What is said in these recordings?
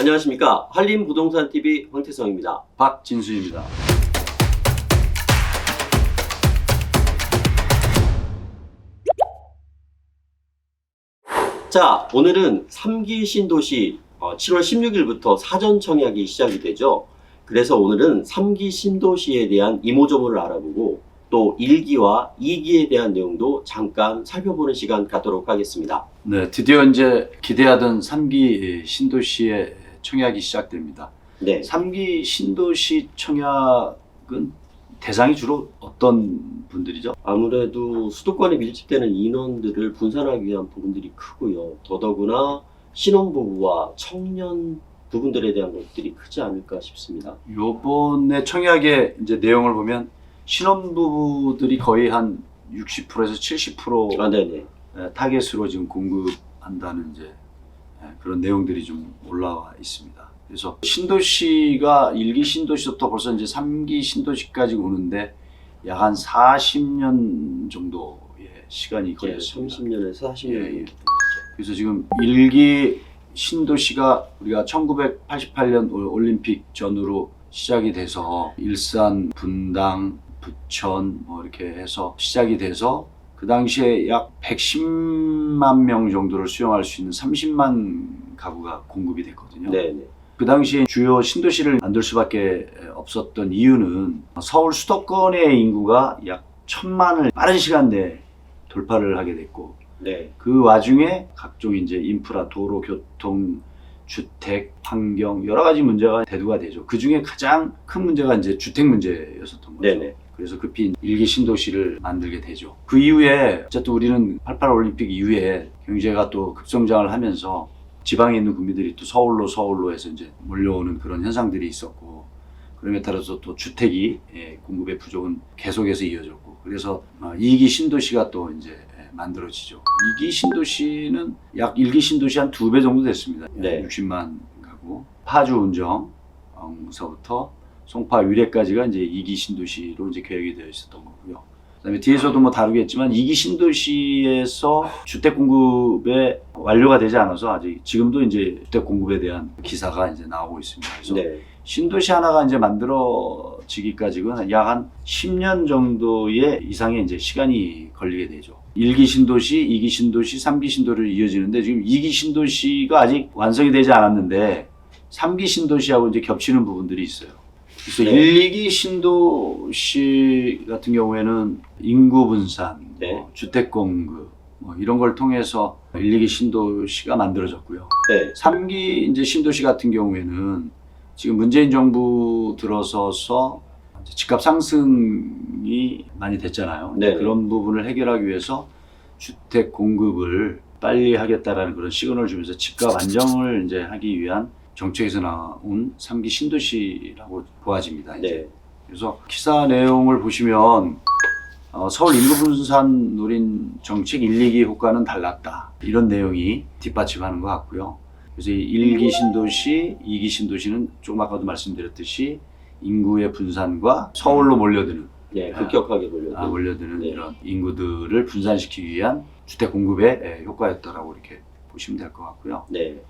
안녕하십니까. 한림부동산TV 황태성입니다. 박진수입니다. 자, 오늘은 3기 신도시 7월 16일부터 사전 청약이 시작이 되죠. 그래서 오늘은 3기 신도시에 대한 이모저모를 알아보고 또 1기와 2기에 대한 내용도 잠깐 살펴보는 시간 갖도록 하겠습니다. 네, 드디어 이제 기대하던 3기 신도시의 청약이 시작됩니다. 네. 3기 신도시 청약은 대상이 주로 어떤 분들이죠? 아무래도 수도권에 밀집되는 인원들을 분산하기 위한 부분들이 크고요. 더더구나 신혼부부와 청년 부분들에 대한 것들이 크지 않을까 싶습니다. 요번에 청약의 이제 내용을 보면 신혼부부들이 거의 한 60%에서 70% 네네. 타겟으로 지금 공급한다는 이제 그런 내용들이 좀 올라와 있습니다. 그래서 신도시가 1기 신도시부터 벌써 이제 3기 신도시까지 오는데 약 한 40년 정도의 시간이 걸렸습니다. 30년에서 40년. 예. 그래서 지금 1기 신도시가 우리가 1988년 올림픽 전후로 시작이 돼서 일산, 분당, 부천 뭐 이렇게 해서 시작이 돼서 그 당시에 약 110만 명 정도를 수용할 수 있는 30만 가구가 공급이 됐거든요. 네네. 그 당시에 주요 신도시를 만들 수밖에 없었던 이유는 서울 수도권의 인구가 약 1000만을 빠른 시간 내에 돌파를 하게 됐고, 네. 그 와중에 각종 이제 인프라, 도로, 교통, 주택, 환경 여러 가지 문제가 대두가 되죠. 그 중에 가장 큰 문제가 이제 주택 문제였었던 거죠. 네네. 그래서 급히 1기 신도시를 만들게 되죠. 그 이후에 어쨌든 우리는 88 올림픽 이후에 경제가 또 급성장을 하면서 지방에 있는 국민들이 또 서울로 해서 이제 몰려오는 그런 현상들이 있었고, 그럼에 따라서 또 주택이 공급의 부족은 계속해서 이어졌고, 그래서 2기 신도시가 또 이제 만들어지죠. 2기 신도시는 약 1기 신도시 한 2배 정도 됐습니다. 네. 60만 가구. 파주 운정서부터 송파 유래까지가 이제 2기 신도시로 이제 계획이 되어 있었던 거고요. 그다음에 뒤에서도 뭐 다루겠지만 2기 신도시에서 주택 공급에 완료가 되지 않아서 아직 지금도 이제 주택 공급에 대한 기사가 이제 나오고 있습니다. 그래서 네. 신도시 하나가 이제 만들어지기까지는 약 한 10년 정도의 이상의 이제 시간이 걸리게 되죠. 1기 신도시, 2기 신도시, 3기 신도를 이어지는데 지금 2기 신도시가 아직 완성이 되지 않았는데 3기 신도시하고 이제 겹치는 부분들이 있어요. 그래서 네. 1, 2기 신도시 같은 경우에는 인구 분산, 네. 주택 공급 이런 걸 통해서 1, 2기 신도시가 만들어졌고요. 네. 3기 이제 신도시 같은 경우에는 지금 문재인 정부 들어서서 집값 상승이 많이 됐잖아요. 네. 그런 부분을 해결하기 위해서 주택 공급을 빨리 하겠다라는 그런 시그널을 주면서 집값 안정을 이제 하기 위한 정책에서 나온 3기 신도시라고 보아집니다. 이제. 네. 그래서 기사 내용을 보시면 서울 인구 분산 노린 정책 1, 2기 효과는 달랐다. 이런 내용이 뒷받침하는 것 같고요. 그래서 1기 신도시, 2기 신도시는 조금 아까도 말씀드렸듯이 인구의 분산과 서울로 몰려드는 네. 급격하게 몰려드는. 몰려드는 네. 이런 인구들을 분산시키기 위한 주택 공급의 효과였다라고 이렇게 보시면 될 것 같고요. 네.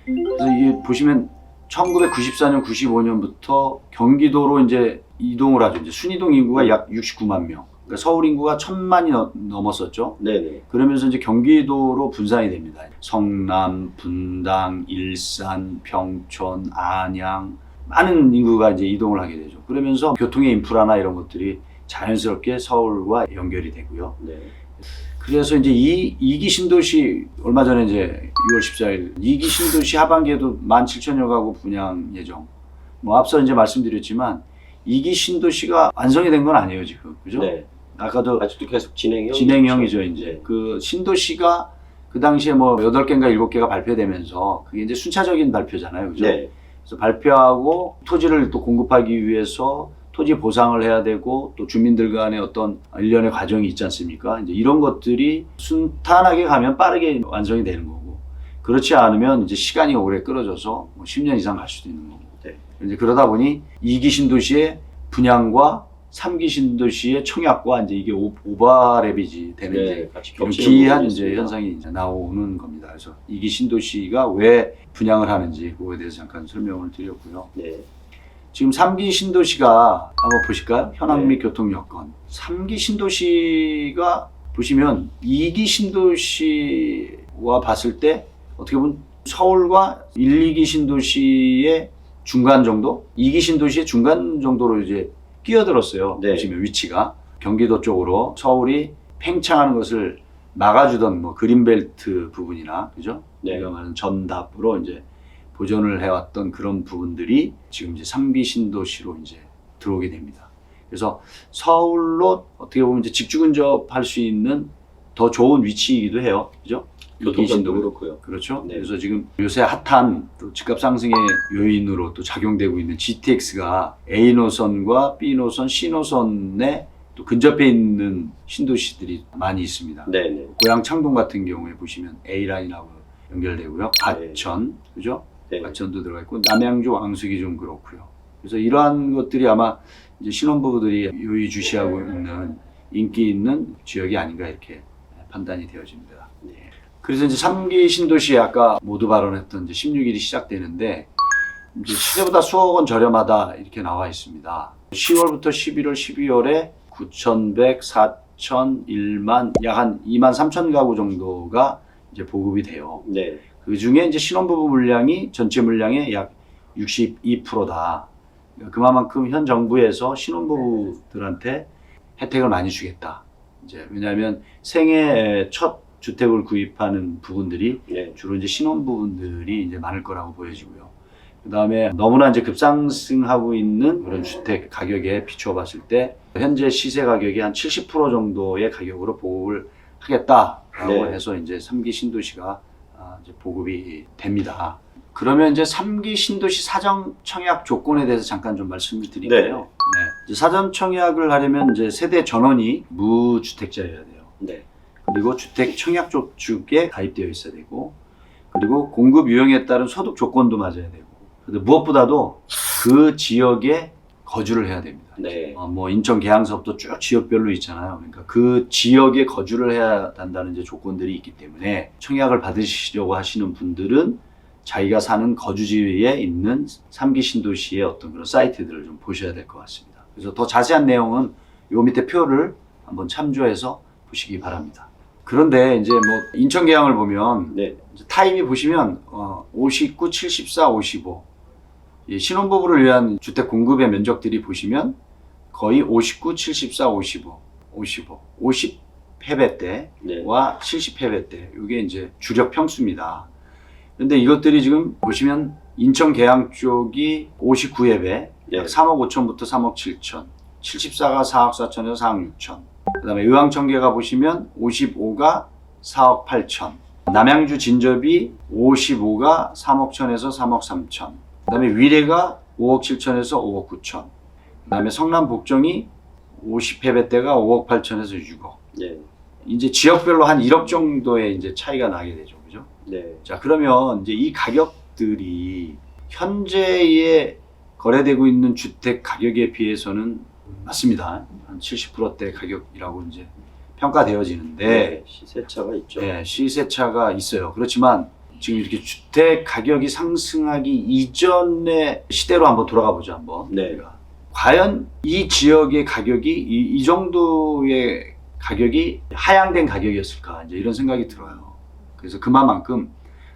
그래서 이 보시면 1994년, 95년부터 경기도로 이제 이동을 하죠. 이제 순이동 인구가 약 69만 명. 그러니까 서울 인구가 1000만이 넘었었죠. 네네. 그러면서 이제 경기도로 분산이 됩니다. 성남, 분당, 일산, 평촌, 안양 많은 인구가 이제 이동을 하게 되죠. 그러면서 교통의 인프라나 이런 것들이 자연스럽게 서울과 연결이 되고요. 네. 그래서 이제 2기 신도시 얼마 전에 이제 6월 14일 2기 신도시 하반기에도 17,000여 가구 분양 예정. 앞서 이제 말씀드렸지만 2기 신도시가 완성이 된 건 아니에요, 지금. 그죠? 네. 아까도 아직도 계속 진행형. 진행형이죠, 이제. 그 신도시가 그 당시에 8개인가 7개가 발표되면서 그게 이제 순차적인 발표잖아요. 그죠? 네. 그래서 발표하고 토지를 또 공급하기 위해서 토지 보상을 해야 되고 또 주민들 간의 어떤 일련의 과정이 있지 않습니까? 이제 이런 것들이 순탄하게 가면 빠르게 완성이 되는 거고, 그렇지 않으면 이제 시간이 오래 끌어져서 10년 이상 갈 수도 있는 거고. 네. 이제 그러다 보니 2기 신도시의 분양과 3기 신도시의 청약과 이제 이게 오버랩이 되는 이제 같이 이런 겹치는 기이한 부분이 이제 있습니다. 현상이 이제 나오는 겁니다. 그래서 2기 신도시가 왜 분양을 하는지 그거에 대해서 잠깐 설명을 드렸고요. 네. 지금 3기 신도시가 한번 보실까요? 현황 및 네. 교통 여건. 3기 신도시가 보시면 2기 신도시와 봤을 때 어떻게 보면 서울과 1, 2기 신도시의 중간 정도? 2기 신도시의 중간 정도로 이제 끼어들었어요. 네. 보시면 위치가 경기도 쪽으로 서울이 팽창하는 것을 막아주던 뭐 그린벨트 부분이나 그죠? 네. 우리가 말하는 전답으로 이제 보존을 해왔던 그런 부분들이 지금 이제 3기 신도시로 이제 들어오게 됩니다. 그래서 서울로 어떻게 보면 이제 직주 근접할 수 있는 더 좋은 위치이기도 해요. 그죠? 교통편도 그렇고요. 그렇죠. 네. 그래서 지금 요새 핫한 또 집값 상승의 요인으로 또 작용되고 있는 GTX가 A 노선과 B 노선, C 노선에 또 근접해 있는 신도시들이 많이 있습니다. 네네. 고양 창동 같은 경우에 보시면 A 라인하고 연결되고요. 과천, 그죠? 네. 과천도 들어가 있고 남양주 왕숙이 좀 그렇고요. 그래서 이러한 것들이 아마 이제 신혼부부들이 요의주시하고 있는 인기 있는 지역이 아닌가 이렇게 판단이 되어집니다. 네. 그래서 이제 3기 신도시 아까 모두 발언했던 이제 16일이 시작되는데 이제 시세보다 수억 원 저렴하다 이렇게 나와 있습니다. 10월부터 11월, 12월에 9,100, 4,000, 1만 약 한 2만 3천 가구 정도가 이제 보급이 돼요. 네. 그 중에 이제 신혼부부 물량이 전체 물량의 약 62%다. 그만큼 현 정부에서 신혼부부들한테 혜택을 많이 주겠다. 이제 왜냐하면 생애 첫 주택을 구입하는 부분들이 네. 주로 이제 신혼부분들이 이제 많을 거라고 보여지고요. 그 다음에 너무나 이제 급상승하고 있는 그런 주택 가격에 비추어 봤을 때 현재 시세 가격이 한 70% 정도의 가격으로 보급을 하겠다라고 네. 해서 이제 3기 신도시가 이제 보급이 됩니다. 그러면 이제 3기 신도시 사전 청약 조건에 대해서 잠깐 좀 말씀을 드릴게요. 네. 이제 사전 청약을 하려면 이제 세대 전원이 무주택자여야 돼요. 네. 그리고 주택 청약 조축에 가입되어 있어야 되고, 그리고 공급 유형에 따른 소득 조건도 맞아야 되고, 근데 무엇보다도 그 지역에 거주를 해야 됩니다. 네. 뭐 인천 계양서부터 쭉 지역별로 있잖아요. 그러니까 그 지역에 거주를 해야 한다는 이제 조건들이 있기 때문에 청약을 받으시려고 하시는 분들은 자기가 사는 거주지에 있는 3기 신도시의 어떤 그런 사이트들을 좀 보셔야 될 것 같습니다. 그래서 더 자세한 내용은 요 밑에 표를 한번 참조해서 보시기 바랍니다. 그런데 이제 뭐 인천 계양을 보면 네. 이제 타입이 보시면 59, 74, 55 이 신혼부부를 위한 주택 공급의 면적들이 보시면 거의 59, 74, 55, 50회배대와 네. 70회배대 이게 이제 주력 평수입니다. 근데 이것들이 지금 보시면 인천 계양 쪽이 59회배 네. 약 3억 5천부터 3억 7천, 74가 4억 4천에서 4억 6천, 그 다음에 의왕청계가 보시면 55가 4억 8천, 남양주 진접이 55가 3억 천에서 3억 3천, 그 다음에 위례가 5억 7천에서 5억 9천, 그 다음에 성남 복정이 50회배대가 5억 8천에서 6억. 네. 이제 지역별로 한 1억 정도의 이제 차이가 나게 되죠. 그죠? 네. 자, 그러면 이제 이 가격들이 현재에 거래되고 있는 주택 가격에 비해서는 맞습니다. 한 70%대 가격이라고 이제 평가되어지는데, 네. 시세차가 있죠. 네, 시세차가 있어요. 그렇지만 지금 이렇게 주택 가격이 상승하기 이전의 시대로 한번 돌아가 보죠. 한번. 네. 우리가. 과연 이 지역의 가격이 이 정도의 가격이 하향된 가격이었을까? 이제 이런 생각이 들어요. 그래서 그만큼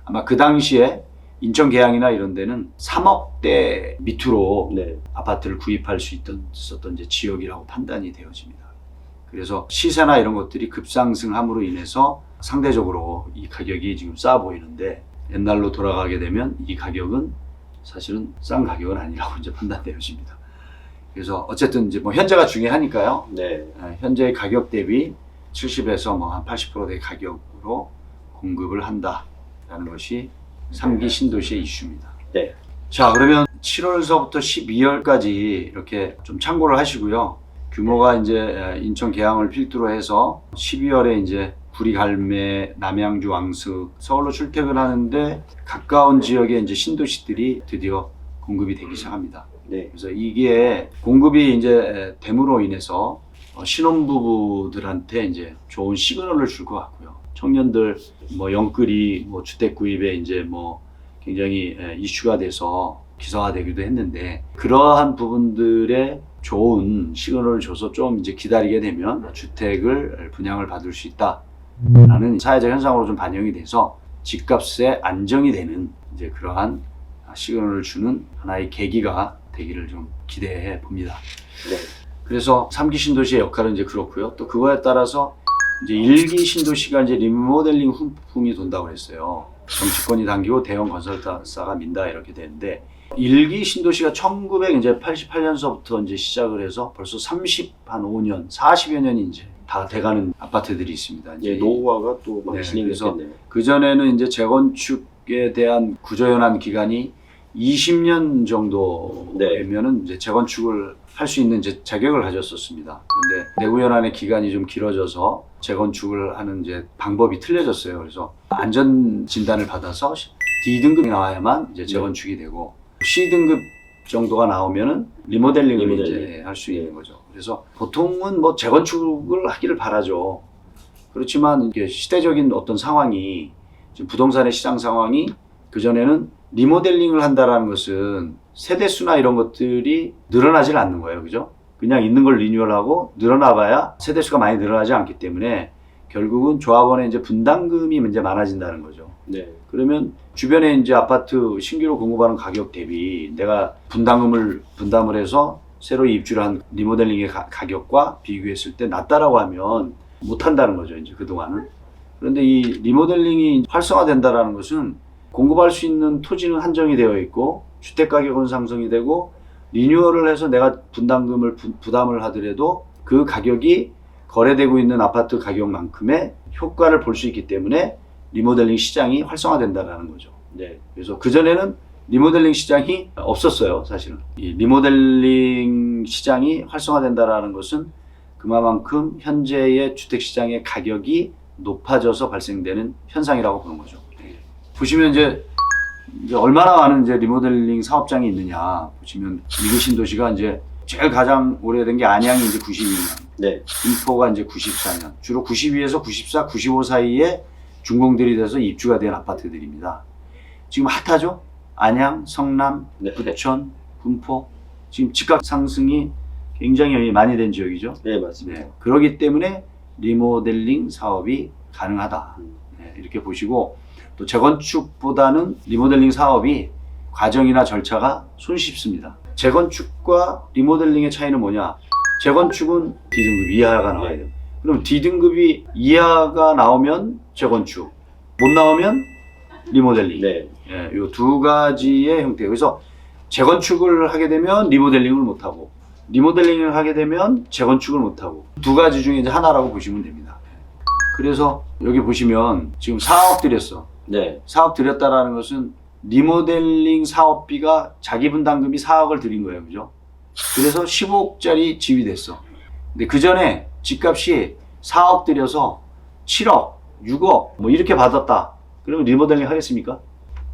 아마 그 당시에 인천 계양이나 이런 데는 3억대 밑으로 네. 아파트를 구입할 수 있었던 이제 지역이라고 판단이 되어집니다. 그래서 시세나 이런 것들이 급상승함으로 인해서 상대적으로 이 가격이 지금 싸 보이는데 옛날로 돌아가게 되면 이 가격은 사실은 싼 가격은 아니라고 이제 판단되어집니다. 그래서 어쨌든 이제 뭐 현재가 중요하니까요. 네. 현재의 가격 대비 70에서 뭐 한 80%의 가격으로 공급을 한다라는 것이 3기 신도시의 이슈입니다. 네. 자, 그러면 7월서부터 12월까지 이렇게 좀 참고를 하시고요. 규모가 이제 인천 계양을 필두로 해서 12월에 이제 구리 갈매, 남양주 왕숙, 서울로 출퇴근하는데 가까운 지역의 이제 신도시들이 드디어 공급이 되기 시작합니다. 네. 그래서 이게 공급이 이제 됨으로 인해서 신혼부부들한테 이제 좋은 시그널을 줄 것 같고요. 청년들 뭐 영끌이 뭐 주택 구입에 이제 뭐 굉장히 이슈가 돼서 기사화되기도 했는데 그러한 부분들의 좋은 시그널을 줘서 좀 이제 기다리게 되면 주택을 분양을 받을 수 있다라는 사회적 현상으로 좀 반영이 돼서 집값에 안정이 되는 이제 그러한 시그널을 주는 하나의 계기가 되기를 좀 기대해 봅니다. 네. 그래서 3기 신도시의 역할은 이제 그렇고요. 또 그거에 따라서 이제 1기 신도시가 이제 리모델링 훈풍이 돈다고 했어요. 정치권이 당기고 대형 건설사가 민다 이렇게 되는데 1기 신도시가 1988년서부터 이제 시작을 해서 벌써 5년, 40여 년이 이제 다 돼가는 아파트들이 있습니다. 이제 예, 노후화가 또 많이 네, 진행됐겠네요. 그 전에는 이제 재건축에 대한 구조연한 기간이 20년 정도면은 이제 재건축을 할 수 있는 이제 자격을 가졌었습니다. 근데 내구연한의 기간이 좀 길어져서 재건축을 하는 이제 방법이 틀려졌어요. 그래서 안전 진단을 받아서 D등급이 나와야만 이제 재건축이 되고 C등급 정도가 나오면은 리모델링을 이제 할 수 있는 거죠. 그래서 보통은 뭐 재건축을 하기를 바라죠. 그렇지만 이게 시대적인 어떤 상황이 지금 부동산의 시장 상황이 그전에는 리모델링을 한다라는 것은 세대수나 이런 것들이 늘어나질 않는 거예요. 그죠? 그냥 있는 걸 리뉴얼하고 늘어나봐야 세대수가 많이 늘어나지 않기 때문에 결국은 조합원의 이제 분담금이 이제 많아진다는 거죠. 네. 그러면 주변에 이제 아파트 신규로 공급하는 가격 대비 내가 분담을 해서 새로 입주를 한 리모델링의 가격과 비교했을 때 낮다라고 하면 못 한다는 거죠. 이제 그동안은. 그런데 이 리모델링이 활성화된다라는 것은 공급할 수 있는 토지는 한정이 되어 있고 주택 가격은 상승이 되고 리뉴얼을 해서 내가 분담금을 부담을 하더라도 그 가격이 거래되고 있는 아파트 가격만큼의 효과를 볼 수 있기 때문에 리모델링 시장이 활성화된다는 거죠. 네. 그래서 그전에는 리모델링 시장이 없었어요, 사실은. 이 리모델링 시장이 활성화된다는 것은 그만큼 현재의 주택 시장의 가격이 높아져서 발생되는 현상이라고 보는 거죠. 보시면 이제 얼마나 많은 이제 리모델링 사업장이 있느냐 보시면 1기 신도시가 이제 제일 가장 오래된 게 안양이 이제 92년, 네. 김포가 이제 94년, 주로 92에서 94, 95 사이에 준공들이 돼서 입주가 된 아파트들입니다. 지금 핫하죠? 안양, 성남, 네. 부천, 군포 지금 집값 상승이 굉장히 많이 된 지역이죠. 네, 맞습니다. 네, 그렇기 때문에 리모델링 사업이 가능하다. 네, 이렇게 보시고 또 재건축보다는 리모델링 사업이 과정이나 절차가 손쉽습니다. 재건축과 리모델링의 차이는 뭐냐? 재건축은 D등급 이하가 나와야 돼요. 그럼 D등급이 이하가 나오면 재건축, 못 나오면 리모델링. 네. 예, 이 두 가지의 형태. 그래서 재건축을 하게 되면 리모델링을 못하고, 리모델링을 하게 되면 재건축을 못하고, 두 가지 중에 이제 하나라고 보시면 됩니다. 그래서 여기 보시면 지금 4억 들였어. 네. 4억 들였다라는 것은 리모델링 사업비가 자기 분담금이 4억을 들인 거예요. 그죠? 그래서 15억짜리 집이 됐어. 근데 그 전에 집값이 4억 들여서 7억, 6억 뭐 이렇게 받았다. 그러면 리모델링 하겠습니까?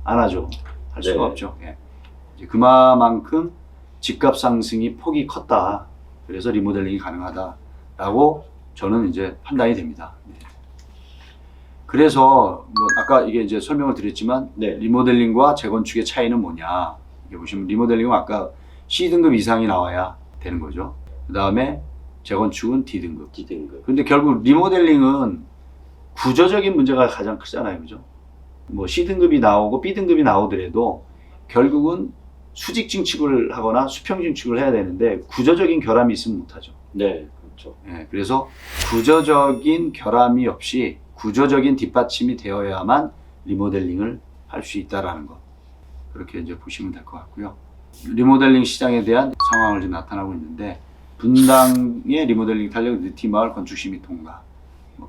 안 하죠. 할 수가 네. 없죠. 예. 이제 그만큼 집값 상승이 폭이 컸다. 그래서 리모델링이 가능하다라고 저는 이제 판단이 됩니다. 네. 그래서 뭐 아까 이게 이제 설명을 드렸지만 네. 리모델링과 재건축의 차이는 뭐냐? 이게 보시면 리모델링은 아까 C등급 이상이 나와야 되는 거죠. 그 다음에 재건축은 D등급. D등급. 근데 결국 리모델링은 구조적인 문제가 가장 크잖아요. 그죠? 뭐 C등급이 나오고 B등급이 나오더라도 결국은 수직 증축을 하거나 수평 증축을 해야 되는데 구조적인 결함이 있으면 못하죠. 네, 그렇죠. 예, 그래서 구조적인 결함이 없이 구조적인 뒷받침이 되어야만 리모델링을 할 수 있다라는 것. 그렇게 이제 보시면 될 것 같고요. 리모델링 시장에 대한 상황을 지금 나타나고 있는데 분당의 리모델링 탄력 느티마을 건축시 및 통과.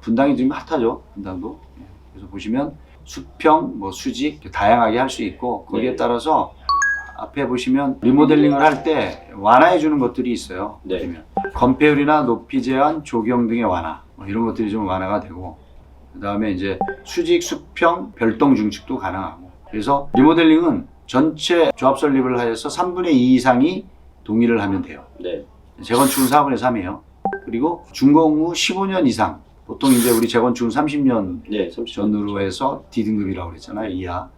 분당이 지금 핫하죠. 분당도. 예, 그래서 보시면 수평, 뭐 수직 다양하게 할 수 있고 거기에 네. 따라서 앞에 보시면 리모델링을 할 때 완화해 주는 것들이 있어요. 네. 보시면 건폐율이나 높이 제한, 조경 등의 완화 뭐 이런 것들이 좀 완화가 되고 그 다음에 이제 수직, 수평, 별동 중축도 가능하고 그래서 리모델링은 전체 조합 설립을 하여서 3분의 2 이상이 동의를 하면 돼요. 네. 재건축은 4분의 3이에요. 그리고 준공 후 15년 이상, 보통 이제 우리 재건축은 30년 네, 30년 전으로 해서 D등급이라고 그랬잖아요. 이하.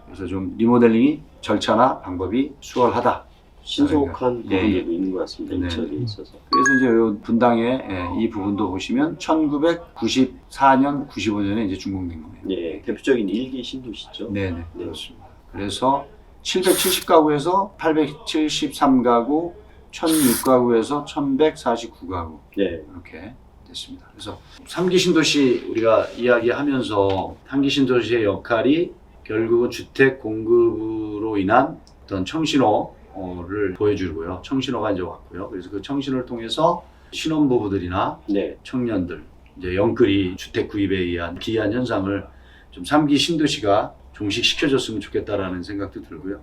그래서 좀 리모델링이 절차나 방법이 수월하다. 신속한 예, 부분들도 있는 것 같습니다. 네. 이 지역에 있어서. 그래서 이제 이 분당의 이 부분도 보시면 1994년, 95년에 이제 준공된 거예요. 네, 대표적인 1기 신도시죠. 네네, 네. 그렇습니다. 그래서 770가구에서 873가구, 1006가구에서 1149가구 네. 이렇게 됐습니다. 그래서 3기 신도시 우리가 이야기하면서 3기 신도시의 역할이 결국은 주택 공급으로 인한 어떤 청신호를 보여주고요. 청신호가 이제 왔고요. 그래서 그 청신호를 통해서 신혼부부들이나 네. 청년들, 이제 영끌이 주택 구입에 의한 기이한 현상을 좀 3기 신도시가 종식시켜줬으면 좋겠다라는 생각도 들고요.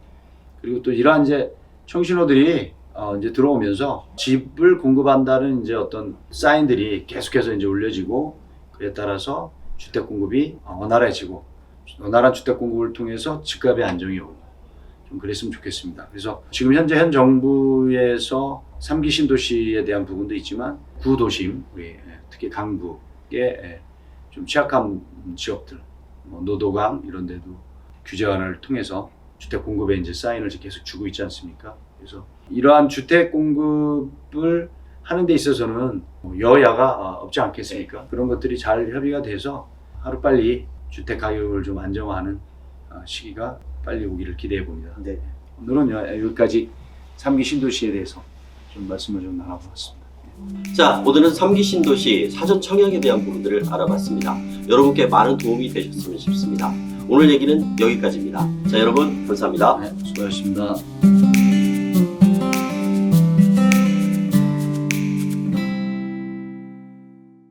그리고 또 이러한 이제 청신호들이 이제 들어오면서 집을 공급한다는 이제 어떤 사인들이 계속해서 이제 올려지고, 그에 따라서 주택 공급이 원활해지고, 원활한 주택 공급을 통해서 집값의 안정이 오고, 좀 그랬으면 좋겠습니다. 그래서 지금 현재 현 정부에서 3기 신도시에 대한 부분도 있지만 구도심, 우리 특히 강북의 좀 취약한 지역들, 뭐 노도강 이런 데도 규제 완화를 통해서 주택 공급에 이제 사인을 계속 주고 있지 않습니까? 그래서 이러한 주택 공급을 하는 데 있어서는 여야가 없지 않겠습니까? 그런 것들이 잘 협의가 돼서 하루빨리 주택 가격을 좀 안정화하는 시기가 빨리 오기를 기대해 봅니다. 네. 오늘은 여기까지 3기 신도시에 대해서 좀 말씀을 좀 나눠보았습니다. 자, 오늘은 3기 신도시 사전 청약에 대한 부분들을 알아봤습니다. 여러분께 많은 도움이 되셨으면 싶습니다. 오늘 얘기는 여기까지입니다. 자, 여러분 감사합니다. 네, 수고하셨습니다.